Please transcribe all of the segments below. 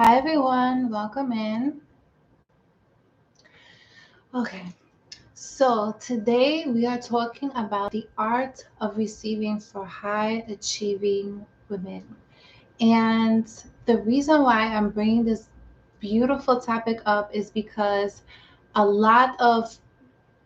Hi everyone, welcome in. Okay, so today we are talking about the art of receiving for high achieving women. And the reason why I'm bringing this beautiful topic up is because a lot of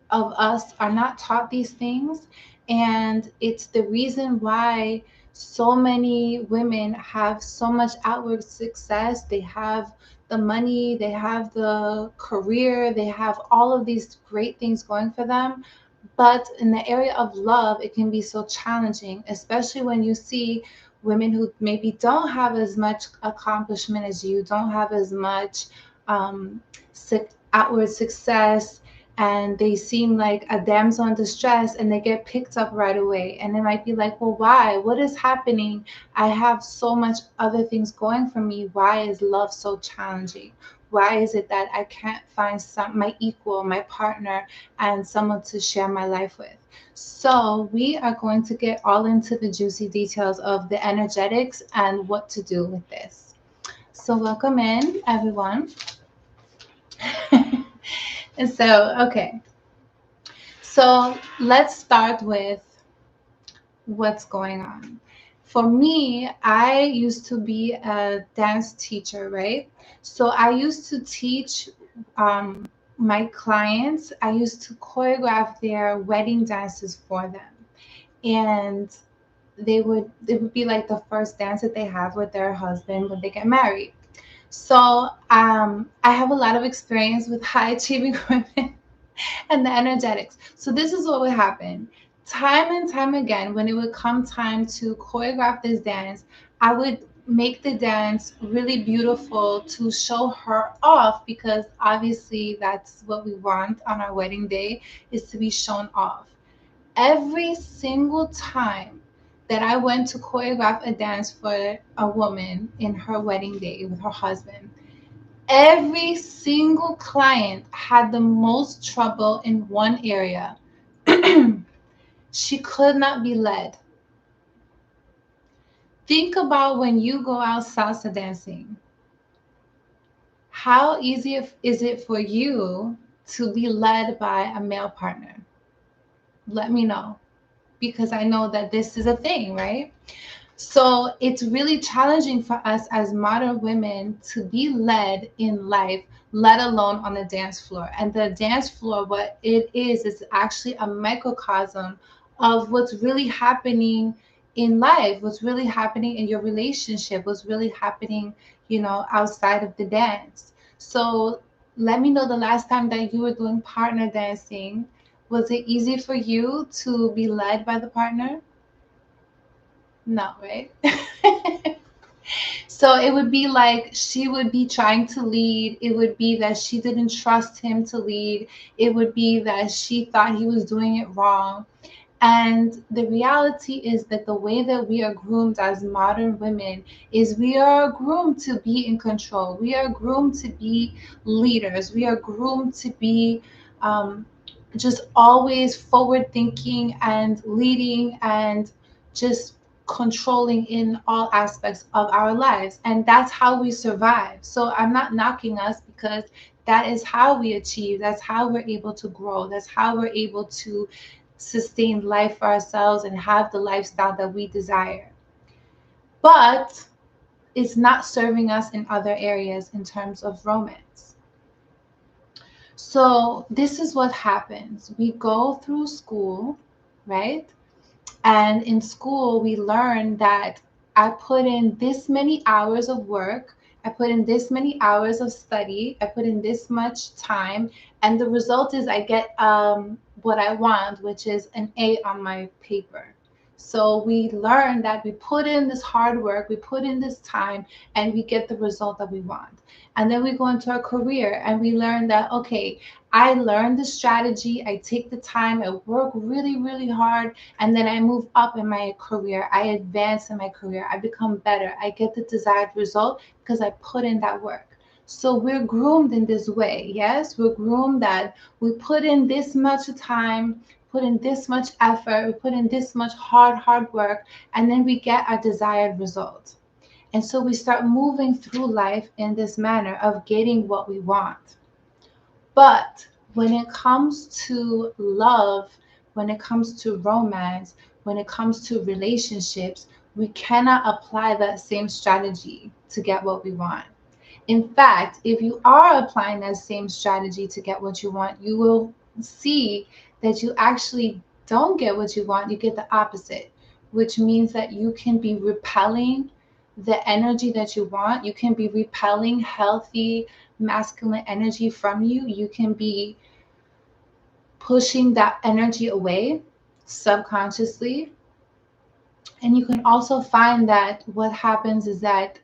us are not taught these things, and it's the reason why so many women have so much outward success. They have the money, they have the career, they have all of these great things going for them, but in the area of love it can be so challenging, especially when you see women who maybe don't have as much accomplishment as you, don't have as much um, outward success, and they seem like a damsel in distress, and they get picked up right away. And they might be like, well, why? What is happening? I have so much other things going for me. Why is love so challenging? Why is it that I can't find my equal, my partner, and someone to share my life with? So we are going to get all into the juicy details of the energetics and what to do with this. So welcome in, everyone. And so, okay. So let's start with what's going on. For me, I used to be a dance teacher, right? So I used to teach my clients, I used to choreograph their wedding dances for them. And it would be like the first dance that they have with their husband when they get married. So I have a lot of experience with high achieving women and the energetics. So this is what would happen. Time and time again, when it would come time to choreograph this dance, I would make the dance really beautiful to show her off, because obviously that's what we want on our wedding day, is to be shown off. Every single time that I went to choreograph a dance for a woman in her wedding day with her husband, every single client had the most trouble in one area. She could not be led. Think about when you go out salsa dancing. How easy is it for you to be led by a male partner? Let me know, because I know that this is a thing, right? So it's really challenging for us as modern women to be led in life, let alone on the dance floor. And the dance floor, what it is actually a microcosm of what's really happening in life, what's really happening in your relationship, what's really happening, outside of the dance. So let me know the last time that you were doing partner dancing. Was it easy for you to be led by the partner? No, right? So it would be like she would be trying to lead. It would be that she didn't trust him to lead. It would be that she thought he was doing it wrong. And the reality is that the way that we are groomed as modern women is we are groomed to be in control. We are groomed to be leaders. We are groomed to be just always forward thinking and leading and just controlling in all aspects of our lives. And that's how we survive. So I'm not knocking us, because that is how we achieve. That's how we're able to grow. That's how we're able to sustain life for ourselves and have the lifestyle that we desire. But it's not serving us in other areas in terms of romance. So this is what happens. We go through school, right? And in school, we learn that I put in this many hours of work, I put in this many hours of study, I put in this much time, and the result is I get what I want, which is an A on my paper. So we learn that we put in this hard work, we put in this time, and we get the result that we want. And then we go into our career and we learn that, okay, I learned the strategy, I take the time, I work really, really hard, and then I move up in my career. I advance in my career. I become better. I get the desired result because I put in that work. So we're groomed in this way. Yes, we're groomed that we put in this much time, put in this much effort, we put in this much hard work, and then we get our desired result. And so we start moving through life in this manner of getting what we want. But when it comes to love, when it comes to romance, when it comes to relationships, we cannot apply that same strategy to get what we want. In fact, if you are applying that same strategy to get what you want, you will see that you actually don't get what you want. You get the opposite, which means that you can be repelling the energy that you want. You can be repelling healthy masculine energy from you. You can be pushing that energy away subconsciously. And you can also find that what happens is that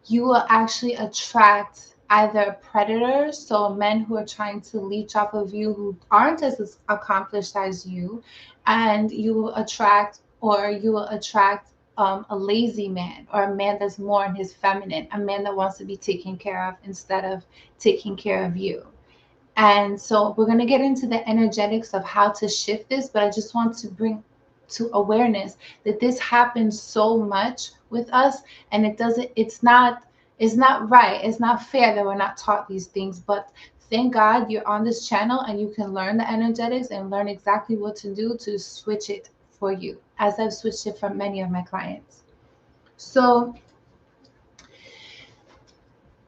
you will actually attract either predators, so men who are trying to leech off of you who aren't as accomplished as you, and you will attract a lazy man, or a man that's more in his feminine, a man that wants to be taken care of instead of taking care of you. And so we're going to get into the energetics of how to shift this, but I just want to bring to awareness that this happens so much with us, and it's not right. It's not fair that we're not taught these things, but thank God you're on this channel and you can learn the energetics and learn exactly what to do to switch it for you, as I've switched it for many of my clients. So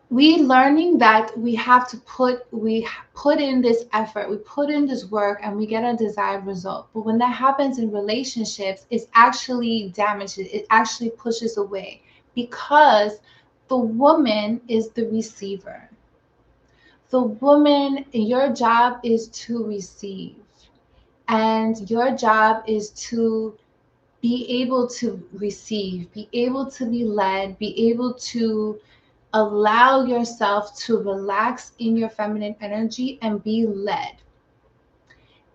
we learning that we put in this effort, we put in this work, and we get a desired result. But when that happens in relationships, it's actually damages, it actually pushes away, because the woman is the receiver. The woman, your job is to receive, and your job is to be able to receive, be able to be led, be able to allow yourself to relax in your feminine energy and be led.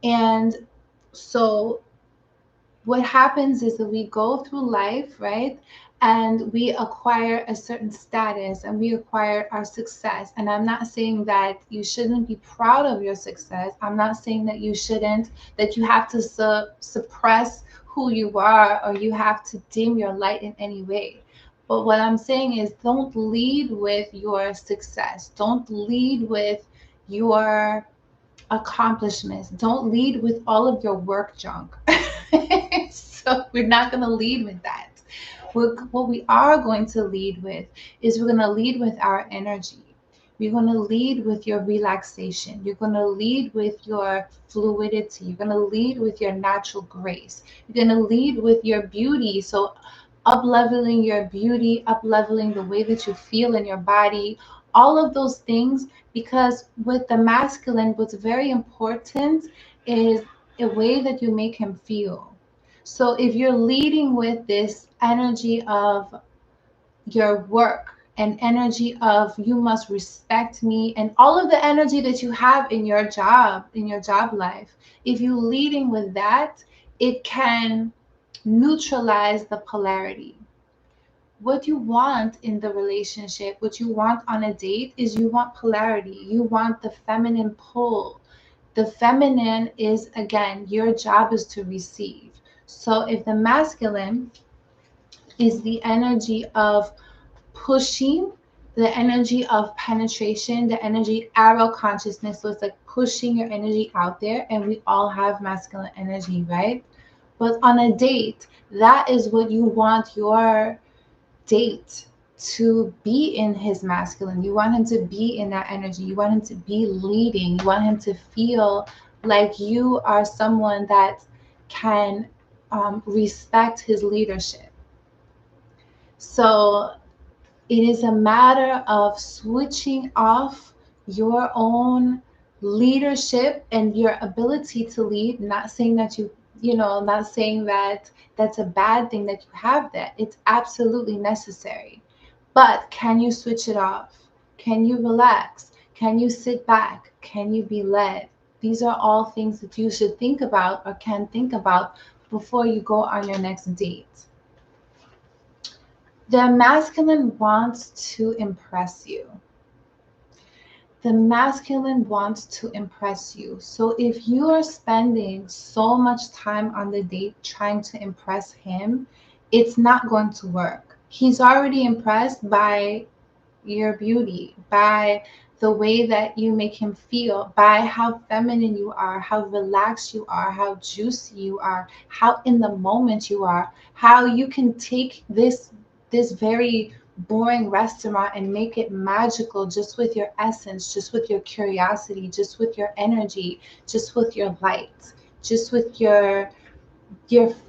And so what happens is that we go through life, right? And we acquire a certain status and we acquire our success. And I'm not saying that you shouldn't be proud of your success. I'm not saying that that you have to suppress who you are, or you have to dim your light in any way. But what I'm saying is, don't lead with your success. Don't lead with your accomplishments. Don't lead with all of your work junk. So we're not going to lead with that. What we are going to lead with is we're going to lead with our energy. You're going to lead with your relaxation. You're going to lead with your fluidity. You're going to lead with your natural grace. You're going to lead with your beauty. So up-leveling your beauty, up-leveling the way that you feel in your body, all of those things. Because with the masculine, what's very important is a way that you make him feel. So if you're leading with this energy of your work, and energy of you must respect me, and all of the energy that you have in your job life, if you're leading with that, it can neutralize the polarity. What you want in the relationship, what you want on a date, is you want polarity. You want the feminine pull. The feminine is, again, your job is to receive. So if the masculine is the energy of pushing, the energy of penetration, the energy arrow consciousness, so it's like pushing your energy out there, and we all have masculine energy, right? But on a date, that is what you want your date to be, in his masculine. You want him to be in that energy. You want him to be leading. You want him to feel like you are someone that can respect his leadership. So it is a matter of switching off your own leadership and your ability to lead. Not saying that not saying that that's a bad thing that you have that. It's absolutely necessary. But can you switch it off? Can you relax? Can you sit back? Can you be led? These are all things that you should think about, or can think about, before you go on your next date. The masculine wants to impress you. The masculine wants to impress you. So if you are spending so much time on the date trying to impress him, it's not going to work. He's already impressed by your beauty, by the way that you make him feel, by how feminine you are, how relaxed you are, how juicy you are, how in the moment you are, how you can take this very boring restaurant and make it magical just with your essence, just with your curiosity, just with your energy, just with your light, just with your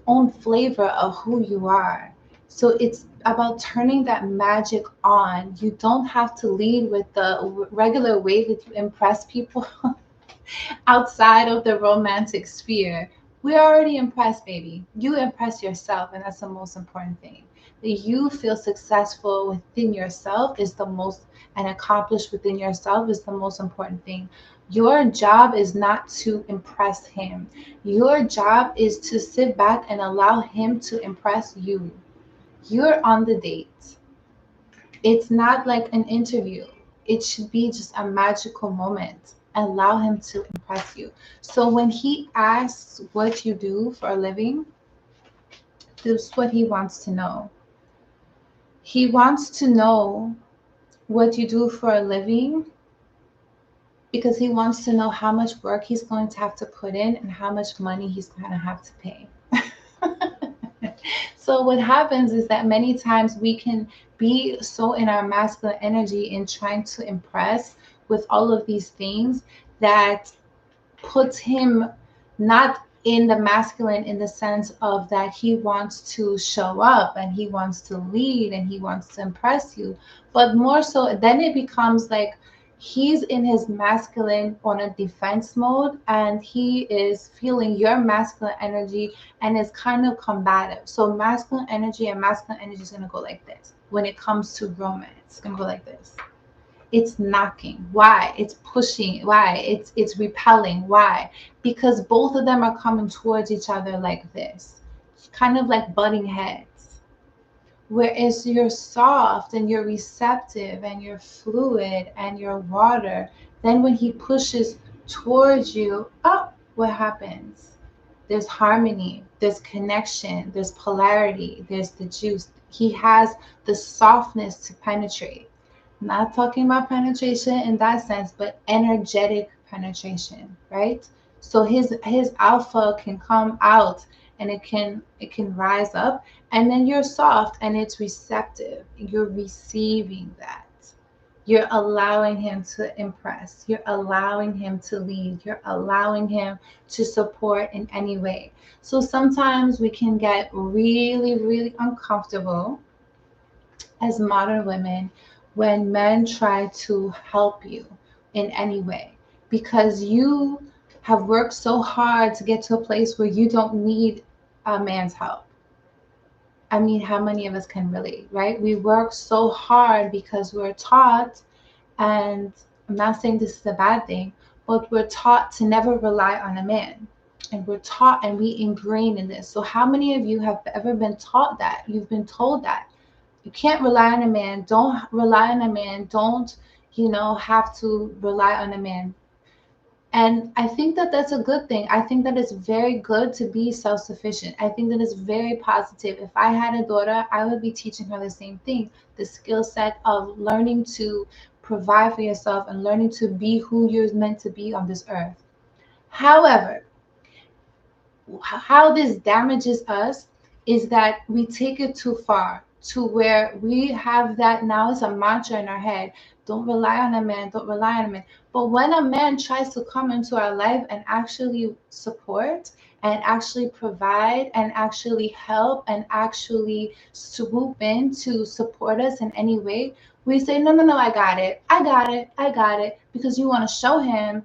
own flavor of who you are. So it's about turning that magic on. You don't have to lead with the regular way that you impress people outside of the romantic sphere. We're already impressed, baby. You impress yourself, and that's the most important thing. That you feel successful within yourself is the most, and accomplished within yourself is the most important thing. Your job is not to impress him. Your job is to sit back and allow him to impress you. You're on the date. It's not like an interview. It should be just a magical moment. Allow him to impress you. So when he asks what you do for a living, this is what he wants to know. He wants to know what you do for a living because he wants to know how much work he's going to have to put in and how much money he's going to have to pay. So what happens is that many times we can be so in our masculine energy in trying to impress with all of these things that puts him not in the masculine in the sense of that he wants to show up and he wants to lead and he wants to impress you, but more so then it becomes like he's in his masculine on a defense mode and he is feeling your masculine energy and is kind of combative. So masculine energy and masculine energy is going to go like this when it comes to romance. It's going to go like this. It's knocking. Why? It's pushing. Why? It's repelling. Why? Because both of them are coming towards each other like this, kind of like butting heads. Whereas you're soft and you're receptive and you're fluid and you're water, then when he pushes towards you, oh, what happens? There's harmony, there's connection, there's polarity, there's the juice. He has the softness to penetrate. Not talking about penetration in that sense, but energetic penetration, right? So his alpha can come out and it can rise up, and then you're soft and it's receptive. You're receiving that. You're allowing him to impress. You're allowing him to lead. You're allowing him to support in any way. So sometimes we can get really, really uncomfortable as modern women when men try to help you in any way because you have worked so hard to get to a place where you don't need a man's help. I mean, how many of us can relate, right? We work so hard because we're taught, and I'm not saying this is a bad thing, but we're taught to never rely on a man. And we're taught and we ingrain in this. So how many of you have ever been taught that? You've been told that you can't rely on a man. Don't rely on a man. Don't, have to rely on a man. And I think that that's a good thing. I think that it's very good to be self-sufficient. I think that it's very positive. If I had a daughter, I would be teaching her the same thing, the skill set of learning to provide for yourself and learning to be who you're meant to be on this earth. However, how this damages us is that we take it too far to where we have that now as a mantra in our head. Don't rely on a man, don't rely on a man. But when a man tries to come into our life and actually support and actually provide and actually help and actually swoop in to support us in any way, we say, no, no, no, I got it. I got it. I got it. Because you want to show him,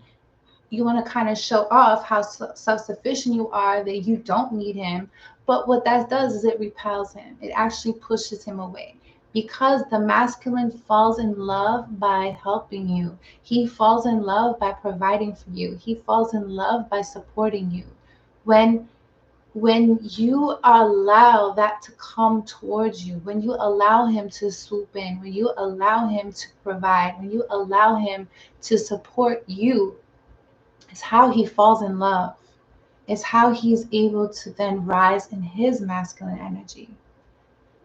you want to kind of show off how self-sufficient you are, that you don't need him. But what that does is it repels him. It actually pushes him away because the masculine falls in love by helping you. He falls in love by providing for you. He falls in love by supporting you. When you allow that to come towards you, when you allow him to swoop in, when you allow him to provide, when you allow him to support you, it's how he falls in love. It's how he's able to then rise in his masculine energy.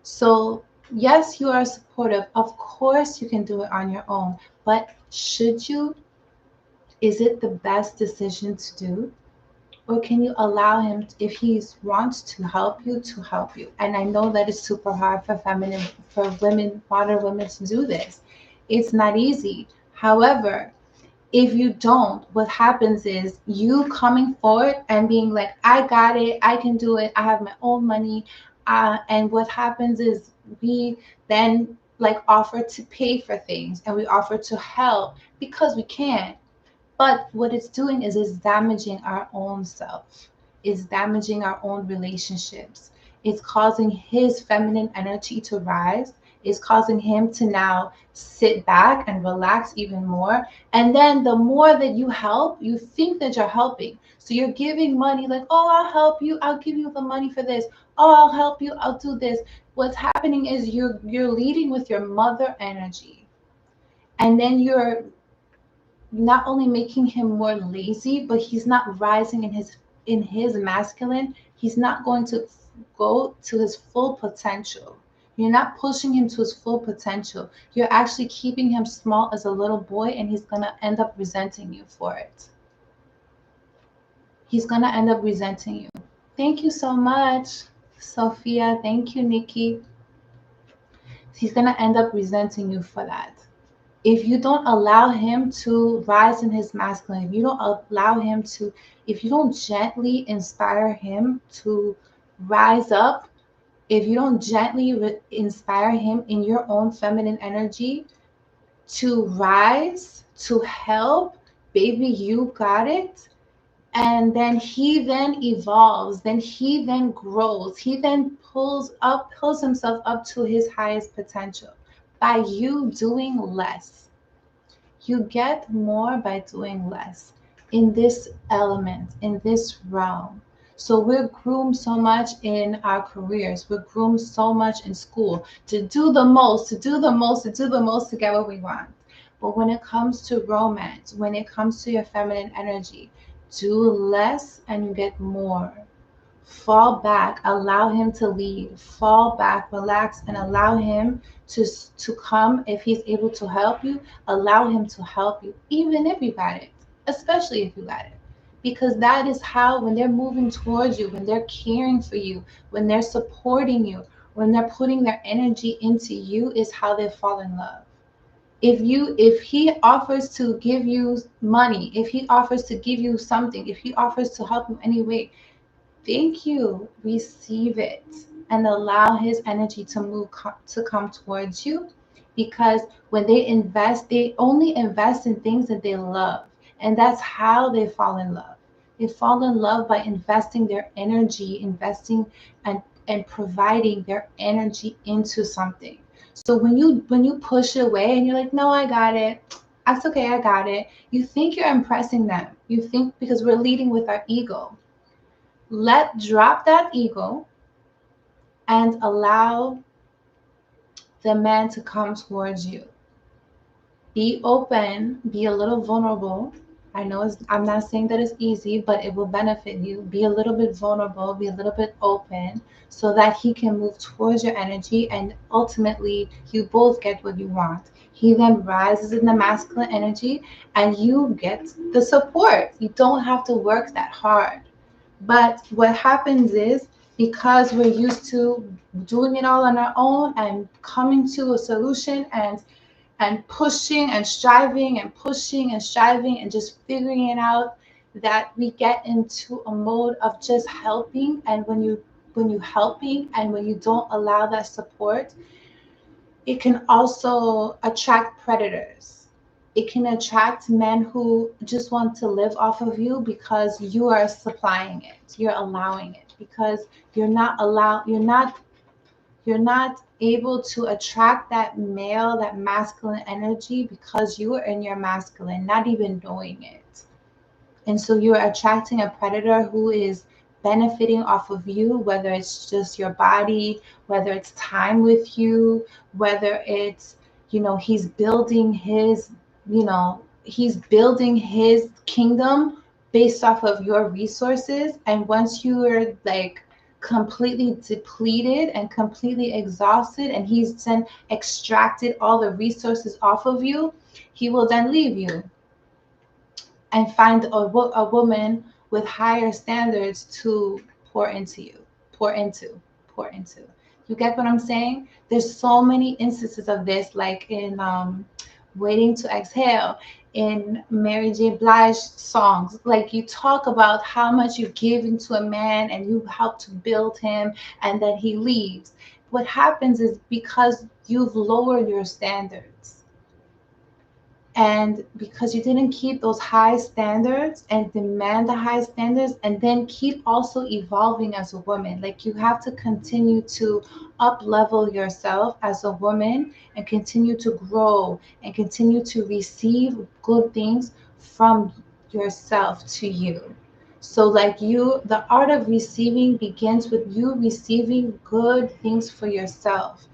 So Yes, you are supportive. Of course, you can do it on your own. But should you? Is it the best decision to do? Or can you allow him, if he wants to help you, to help you? And I know that it's super hard for women, modern women to do this. It's not easy. However, if you don't, what happens is you coming forward and being like, I got it, I can do it, I have my own money. And what happens is we then like offer to pay for things and we offer to help because we can. But what it's doing is it's damaging our own self. It's damaging our own relationships. It's causing his feminine energy to rise. It's causing him to now sit back and relax even more. And then the more that you help, you think that you're helping. So you're giving money like, oh, I'll help you. I'll give you the money for this. Oh, I'll help you. I'll do this. What's happening is you're leading with your mother energy. And then you're not only making him more lazy, but he's not rising in his masculine. He's not going to go to his full potential. You're not pushing him to his full potential. You're actually keeping him small as a little boy, and he's gonna end up resenting you for it. He's gonna end up resenting you. Thank you so much, Sophia. Thank you, Nikki. He's gonna end up resenting you for that. If you don't allow him to rise in his masculine, if you don't allow him to, if you don't gently inspire him to rise up, if you don't gently inspire him in your own feminine energy to rise, to help, baby, you got it. And then he then evolves, then he then grows, he then pulls himself up to his highest potential by you doing less. You get more by doing less in this element, in this realm. So we're groomed so much in our careers. We're groomed so much in school to do the most, to do the most, to do the most to get what we want. But when it comes to romance, when it comes to your feminine energy, do less and you get more. Fall back, allow him to lead. Fall back, relax, and allow him to come. If he's able to help you, allow him to help you, even if you got it, especially if you got it. Because that is how, when they're moving towards you, when they're caring for you, when they're supporting you, when they're putting their energy into you, is how they fall in love. If he offers to give you money, if he offers to give you something, if he offers to help you anyway, thank you. Receive it and allow his energy to to come towards you, because when they invest, they only invest in things that they love, and that's how they fall in love. They fall in love by investing their energy, investing and providing their energy into something. So when you push it away and you're like, no, I got it. That's okay, I got it. You think you're impressing them. You think, because we're leading with our ego. Drop that ego and allow the man to come towards you. Be open, be a little vulnerable. I know I'm not saying that it's easy, but it will benefit you. Be a little bit vulnerable, be a little bit open, so that he can move towards your energy, and ultimately you both get what you want. He then rises in the masculine energy and you get the support. You don't have to work that hard. But what happens is, because we're used to doing it all on our own and coming to a solution and pushing and striving and pushing and striving and just figuring it out, that we get into a mode of just helping. And when you helping and when you don't allow that support, it can also attract predators. It can attract men who just want to live off of you because you are supplying it. You're allowing it, because you're not able to attract that male, that masculine energy, because you are in your masculine, not even knowing it. And so you're attracting a predator who is benefiting off of you, whether it's just your body, whether it's time with you, whether it's, he's building his kingdom based off of your resources. And once you are like completely depleted and completely exhausted, and he's then extracted all the resources off of you, he will then leave you and find a woman with higher standards to pour into you, pour into, pour into. You get what I'm saying? There's so many instances of this, like in Waiting to Exhale, in Mary J. Blige songs. Like, you talk about how much you give into a man and you help to build him, and then he leaves. What happens is because you've lowered your standards, and because you didn't keep those high standards and demand the high standards, and then keep also evolving as a woman. Like, you have to continue to up level yourself as a woman and continue to grow and continue to receive good things from yourself to you. So, like, the art of receiving begins with you receiving good things for yourself.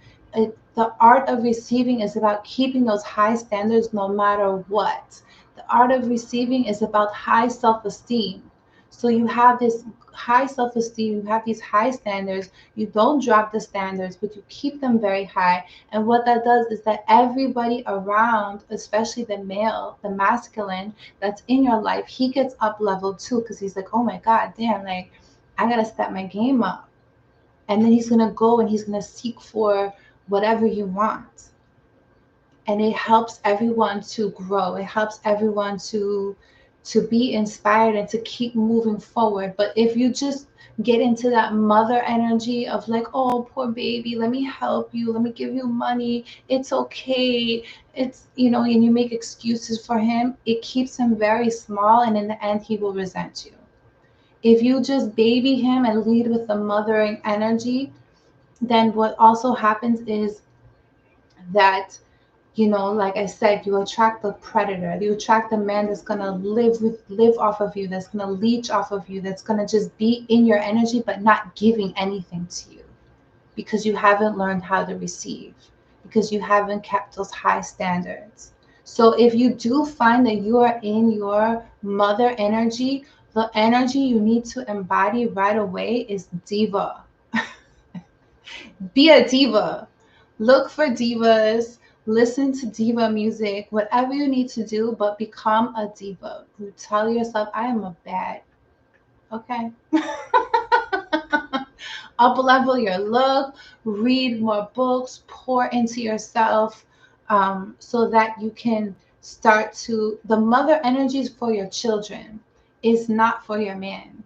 The art of receiving is about keeping those high standards no matter what. The art of receiving is about high self-esteem. So you have this high self-esteem, you have these high standards, you don't drop the standards, but you keep them very high. And what that does is that everybody around, especially the male, the masculine that's in your life, he gets up leveled too, because he's like, oh my God, damn, like, I gotta step my game up. And then he's gonna go and he's gonna seek for whatever you want. And it helps everyone to grow. It helps everyone to be inspired and to keep moving forward. But if you just get into that mother energy of like, oh, poor baby, let me help you, let me give you money, it's okay, it's, and you make excuses for him, it keeps him very small, and in the end he will resent you. If you just baby him and lead with the mothering energy, then what also happens is that, like I said, you attract the predator. You attract the man that's gonna live off of you, that's gonna leech off of you, that's gonna just be in your energy but not giving anything to you, because you haven't learned how to receive, because you haven't kept those high standards. So if you do find that you are in your mother energy, the energy you need to embody right away is diva. Be a diva. Look for divas. Listen to diva music. Whatever you need to do, but become a diva. You tell yourself, I am a bad. Okay. Up level your look. Read more books. Pour into yourself, so that you can start to. The mother energy is for your children. It's not for your man.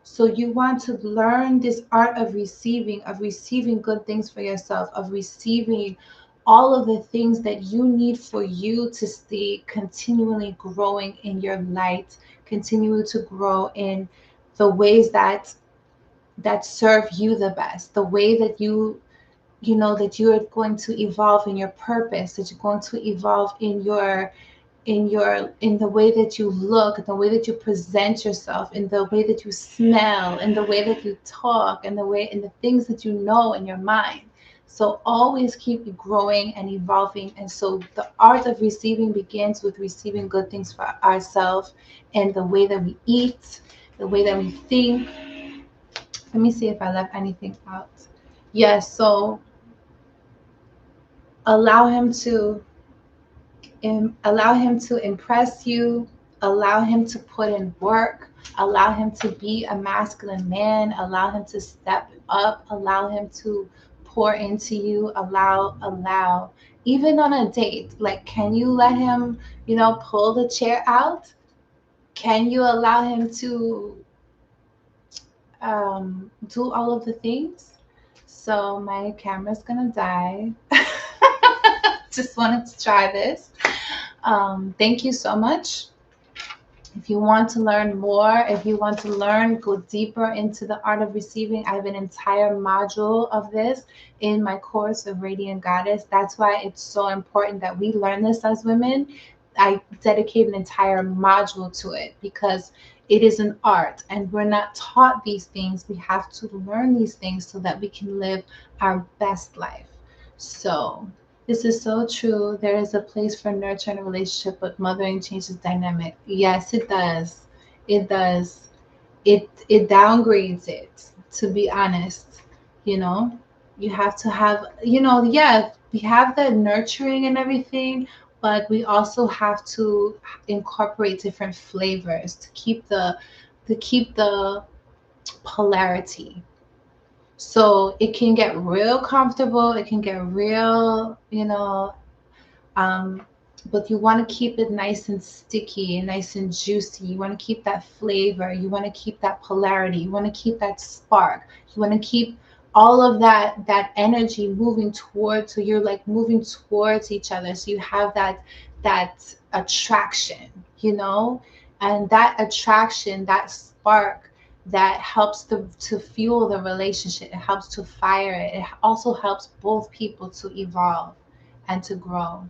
So you want to learn this art of receiving good things for yourself, of receiving all of the things that you need for you to stay continually growing in your light, continue to grow in the ways that serve you the best, the way that that you are going to evolve in your purpose, that you're going to evolve in the way that you look, in the way that you present yourself, in the way that you smell, in the way that you talk, in the things that you know in your mind. So always keep growing and evolving. And so the art of receiving begins with receiving good things for ourselves, and the way that we eat, the way that we think. Let me see if I left anything out. Yes, so allow him to allow him to impress you, allow him to put in work, allow him to be a masculine man, allow him to step up, allow him to pour into you, allow. Even on a date, like, can you let him, pull the chair out? Can you allow him to do all of the things? So my camera's gonna die. Just wanted to try this. Thank you so much. If you want to learn more, if you want to go deeper into the art of receiving, I have an entire module of this in my course of Radiant Goddess. That's why it's so important that we learn this as women. I dedicate an entire module to it because it is an art and we're not taught these things. We have to learn these things so that we can live our best life. So this is so true. There is a place for nurture in a relationship, but mothering changes dynamic. Yes, it does. It does. It downgrades it to be honest. You know, you have to have, you know, yeah, we have the nurturing and everything, but we also have to incorporate different flavors to keep the polarity. So it can get real comfortable, it can get real, um, but you want to keep it nice and sticky and nice and juicy. You want to keep that flavor. You want to keep that polarity. You want to keep that spark. You want to keep all of that energy moving towards. So you're like moving towards each other. So you have that attraction, and that attraction, that spark, that helps to fuel the relationship. It helps to fire it. It also helps both people to evolve and to grow.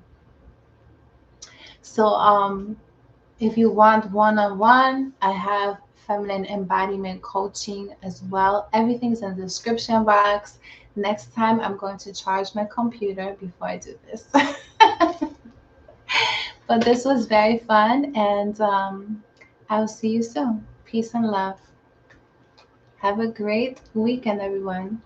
So if you want one-on-one, I have feminine embodiment coaching as well. Everything's in the description box. Next time I'm going to charge my computer before I do this. But this was very fun, and I'll see you soon. Peace and love. Have a great weekend, everyone.